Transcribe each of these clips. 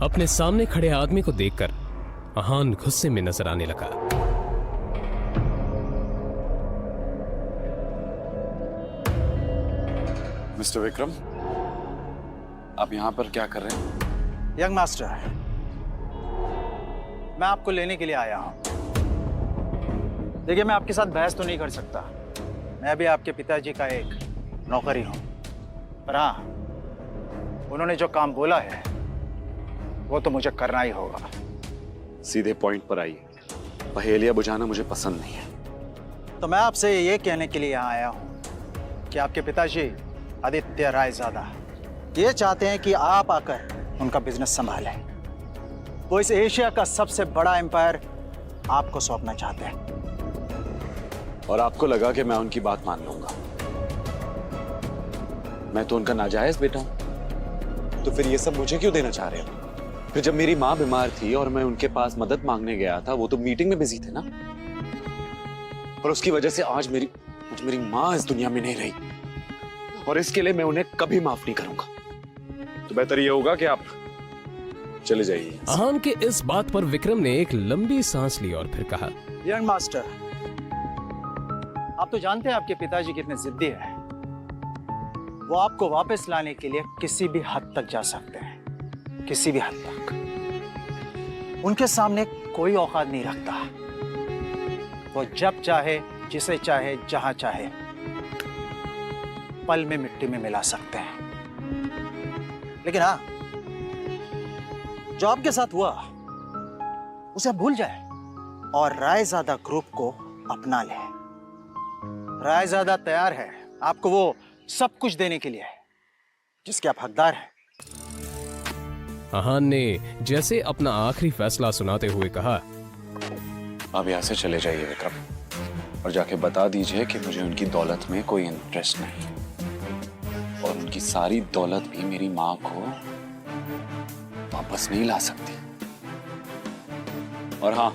अपने सामने खड़े आदमी को देखकर अहान गुस्से में नजर आने लगा। मिस्टर विक्रम, आप यहां पर क्या कर रहे हैं? यंग मास्टर, मैं आपको लेने के लिए आया हूं। देखिए, मैं आपके साथ बहस तो नहीं कर सकता। मैं भी आपके पिताजी का एक नौकर ही हूं। पर हाँ, उन्होंने जो काम बोला है वो तो मुझे करना ही होगा। सीधे पॉइंट पर आइए। पहेलियां बुझाना मुझे पसंद नहीं है। तो मैं आपसे ये कहने के लिए यहाँ आया हूँ कि आपके पिताजी आदित्य रायजादा ये चाहते हैं कि आप आकर उनका बिजनेस संभालें। वो इस एशिया का सबसे बड़ा एम्पायर आपको सौंपना चाहते हैं। और आपको लगा कि मैं उनकी बात मान लूंगा? मैं तो उनका नाजायज बेटा हूं। तो फिर ये सब मुझे क्यों देना चाह रहे हो? फिर जब मेरी माँ बीमार थी और मैं उनके पास मदद मांगने गया था, वो तो मीटिंग में बिजी थे ना। और उसकी वजह से आज मेरी माँ इस दुनिया में नहीं रही, और इसके लिए मैं उन्हें कभी माफ नहीं करूंगा। तो बेहतर ये होगा कि आप चले जाइए। अहान के इस बात पर विक्रम ने एक लंबी सांस ली और फिर कहा, यंग मास्टर, आप तो जानते हैं आपके पिताजी कितने जिद्दी हैं। वो आपको वापस लाने के लिए किसी भी हद तक जा सकते हैं, किसी भी हद तक। उनके सामने कोई औकात नहीं रखता। वो जब चाहे, जिसे चाहे, जहां चाहे पल में मिट्टी में मिला सकते हैं। लेकिन हाँ, जो आपके साथ हुआ उसे भूल जाए और रायजादा ग्रुप को अपना ले। रायजादा तैयार है आपको वो सब कुछ देने के लिए जिसके आप हकदार हैं। अहान ने जैसे अपना आखिरी फैसला सुनाते हुए कहा, आप यहाँ से चले जाइए विक्रम, और जाके बता दीजिए कि मुझे उनकी दौलत में कोई इंटरेस्ट नहीं, और उनकी सारी दौलत भी मेरी माँ को वापस नहीं ला सकती। और हाँ,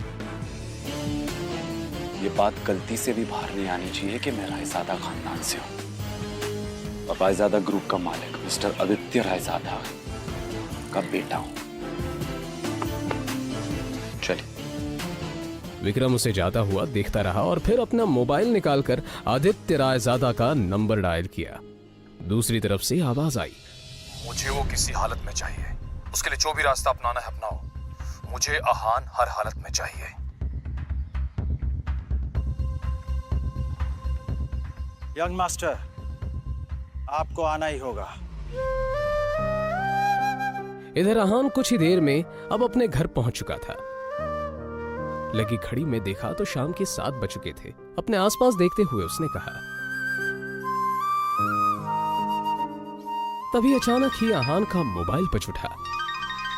ये बात गलती से भी बाहर नहीं आनी चाहिए कि मैं रायजादा खानदान से हूं, और रायजादा ग्रुप का मालिक मिस्टर आदित्य रायजादा का बेटा हूं। चलिए। विक्रम उसे जाता हुआ देखता रहा और फिर अपना मोबाइल निकालकर आदित्य रायजादा का नंबर डायल किया। दूसरी तरफ से आवाज आई, मुझे वो किसी हालत में चाहिए। उसके लिए जो भी रास्ता अपनाना है अपनाओ। मुझे अहान हर हालत में चाहिए। यंग मास्टर, आपको आना ही होगा। इधर अहान कुछ ही देर में अब अपने घर पहुंच चुका था। लगी घड़ी में देखा तो शाम के 7 बज चुके थे। अपने आसपास देखते हुए उसने कहा, तभी अचानक ही अहान का मोबाइल बज उठा।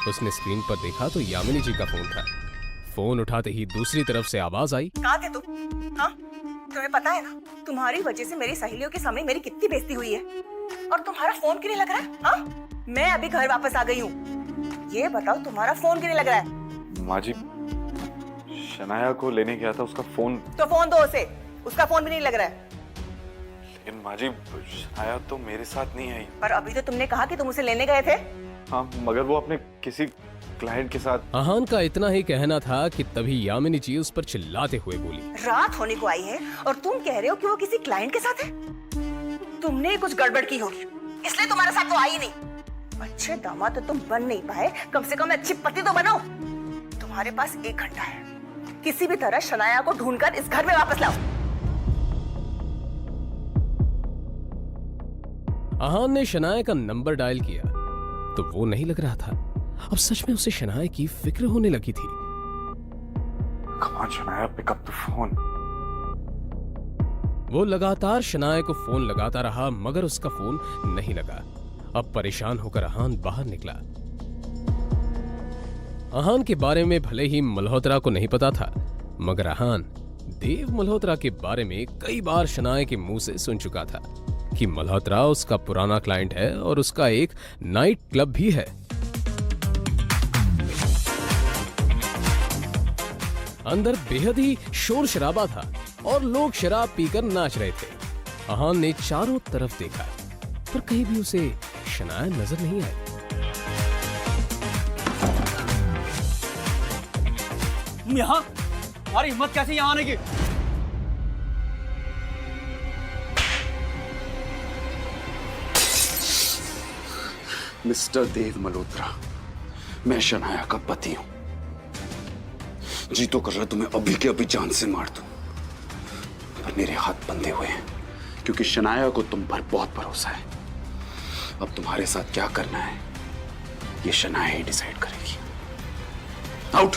उसने स्क्रीन पर देखा तो यामिनी जी का फोन था। फोन उठाते ही दूसरी तरफ से आवाज आई, कहाँ थे तुम? हाँ, तुम्हें पता है ना, तुम्हारी वजह से मेरी सहेलियों के सामने मेरी कितनी बेइज्जती हुई है। और तुम्हारा फोन क्यों नहीं लग रहा है? हाँ, मैं अभी घर वापस आ गई हूँ। ये बताओ, तुम्हारा फोन क्यों नहीं लग रहा है? माँ जी, शनाया को लेने गया था, उसका फोन। तो फोन दो उसे, उसका फोन भी नहीं लग रहा है। लेकिन माँ जी, शनाया तो मेरे साथ नहीं आई। पर अभी तो तुमने कहा कि तुम उसे लेने गए थे। हाँ, मगर वो अपने किसी क्लाइंट के साथ। अहान का इतना ही कहना था कि तभी यामिनी जी उस पर चिल्लाते हुए बोली, रात होने को आई है और तुम कह रहे हो कि वो किसी क्लाइंट के साथ है। तुमने कुछ गड़बड़ की होगी, इसलिए तुम्हारे साथ वो आई नहीं। अच्छे दामाद तो तुम बन नहीं पाए, कम से कम अच्छी पति तो बनो। तुम्हारे पास 1 घंटा है, किसी भी तरह शनाया को ढूंढकर इस घर में वापस लाओ। अहान ने शनाया का नंबर डायल किया तो वो नहीं लग रहा था। अब सच में उसे शनाया की फिक्र होने लगी थी। Come on, Shanaya, pick up the phone. वो लगातार शनाया को फोन लगाता रहा मगर उसका फोन नहीं लगा। अब परेशान होकर अहान बाहर निकला। अहान के बारे में भले ही मल्होत्रा को नहीं पता था, मगर अहान देव मल्होत्रा के बारे में कई बार शनाया के मुंह से सुन चुका था कि मल्होत्रा उसका पुराना क्लाइंट है और उसका एक नाइट क्लब भी है। अंदर बेहद ही शोर शराबा था और लोग शराब पीकर नाच रहे थे। अहान ने चारों तरफ देखा पर कहीं भी उसे शनाया नजर नहीं आई। तुम यहाँ? तुम्हारी हिम्मत कैसे यहाँ आने की? मिस्टर देव मल्होत्रा, मैं शनाया का पति हूं। जी तो कर रहा तुम्हें अभी के अभी जान से मार दूं, पर मेरे हाथ बंधे हुए हैं क्योंकि शनाया को तुम पर बहुत भरोसा है। अब तुम्हारे साथ क्या करना है ये शनाया ही डिसाइड करेगी। आउट।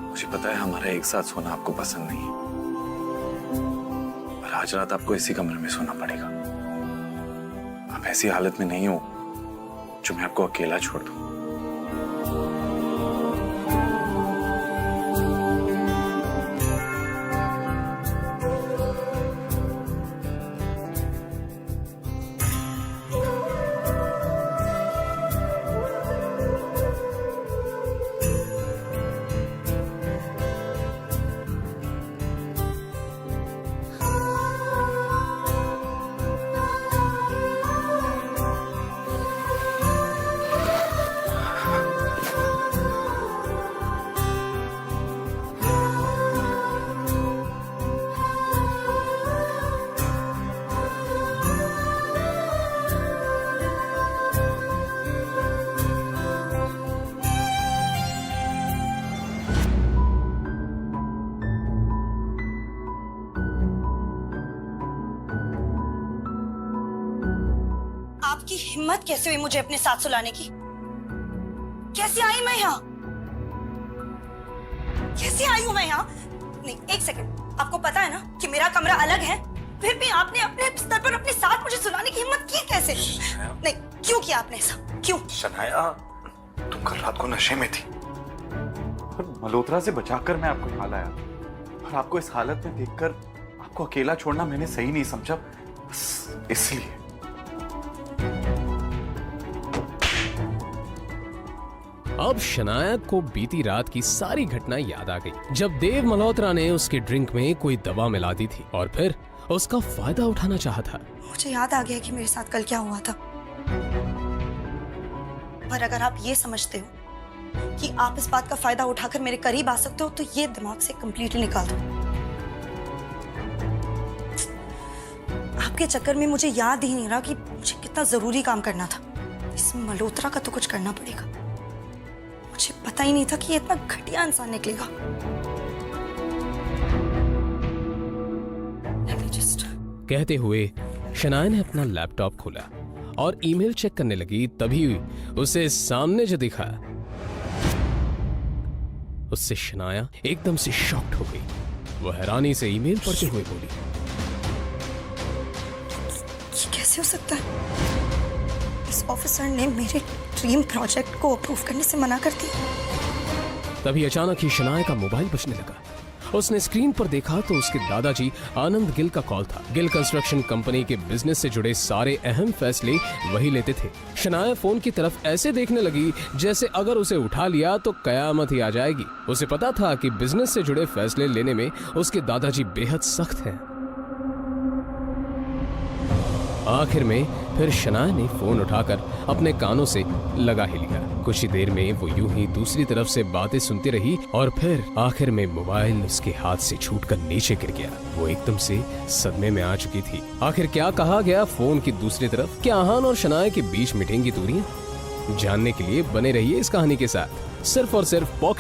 मुझे पता है हमारा एक साथ सोना आपको पसंद नहीं है, पर आज रात आपको इसी कमरे में सोना पड़ेगा। आप ऐसी हालत में नहीं हो जो मैं आपको अकेला छोड़ दूं। आपकी हिम्मत कैसे हुई मुझे अपने साथ सुलाने की? कैसे आई मैं यहाँ? कैसे आई हूँ मैं यहाँ? नहीं, एक सेकंड। आपको पता है ना कि मेरा कमरा अलग है, फिर भी आपने अपने स्तर पर अपने साथ मुझे सुलाने की हिम्मत की कैसे? नहीं, क्यों किया आपने ऐसा? क्यों? शनाया, तुम कल रात को नशे में थी और मल्होत्रा से बचाकर मैं आपको यहाँ लाया, और आपको इस हालत में देखकर आपको अकेला छोड़ना मैंने सही नहीं समझा, बस इसलिए। अब शनाया को बीती रात की सारी घटना याद आ गई, जब देव मल्होत्रा ने उसके ड्रिंक में कोई दवा मिला दी थी और फिर उसका फायदा उठाना चाहा था। मुझे याद आ गया कि मेरे साथ कल क्या हुआ था। पर अगर आप ये समझते हो कि आप इस बात का फायदा उठाकर मेरे करीब आ सकते हो, तो ये दिमाग से कंप्लीटली निकाल दो। आपके चक्कर में मुझे याद ही नहीं रहा कि मुझे कितना जरूरी काम करना था। इस मल्होत्रा का तो कुछ करना पड़ेगा। मुझे पता ही नहीं था कि ये इतना घटिया इंसान निकलेगा। कहते हुए शनाया ने अपना लैपटॉप खोला और ईमेल चेक करने लगी, तभी उसे सामने जो दिखा उससे शनाया एकदम से शॉक्ड हो गई। वो हैरानी से ईमेल पढ़ते हुए बोली, ये कैसे हो सकता है? इस ऑफिसर ने मेरे ड्रीम प्रोजेक्ट को अप्रूव करने से मना कर दिया। तभी अचानक ही शनाया का मोबाइल बजने लगा। उसने स्क्रीन पर देखा तो उसके दादाजी आनंद गिल का कॉल था। गिल कंस्ट्रक्शन कंपनी के बिजनेस से जुड़े सारे अहम फैसले वही लेते थे। शनाया फोन की तरफ ऐसे देखने लगी जैसे अगर उसे उठा लिया तो कयामत ही आ जाएगी। उसे पता था कि बिजनेस से जुड़े फैसले लेने में उसके दादाजी बेहद सख्त हैं। आखिर में फिर शनाया ने फोन उठाकर अपने कानों से लगा ही लिया। कुछ ही देर में वो यूं ही दूसरी तरफ से बातें सुनती रही और फिर आखिर में मोबाइल उसके हाथ से छूटकर नीचे गिर गया। वो एकदम से सदमे में आ चुकी थी। आखिर क्या कहा गया फोन की दूसरी तरफ? क्या आहान और शनाया के बीच मिटेंगी दूरियां? जानने के लिए बने रहिए इस कहानी के साथ, सिर्फ और सिर्फ पॉकेट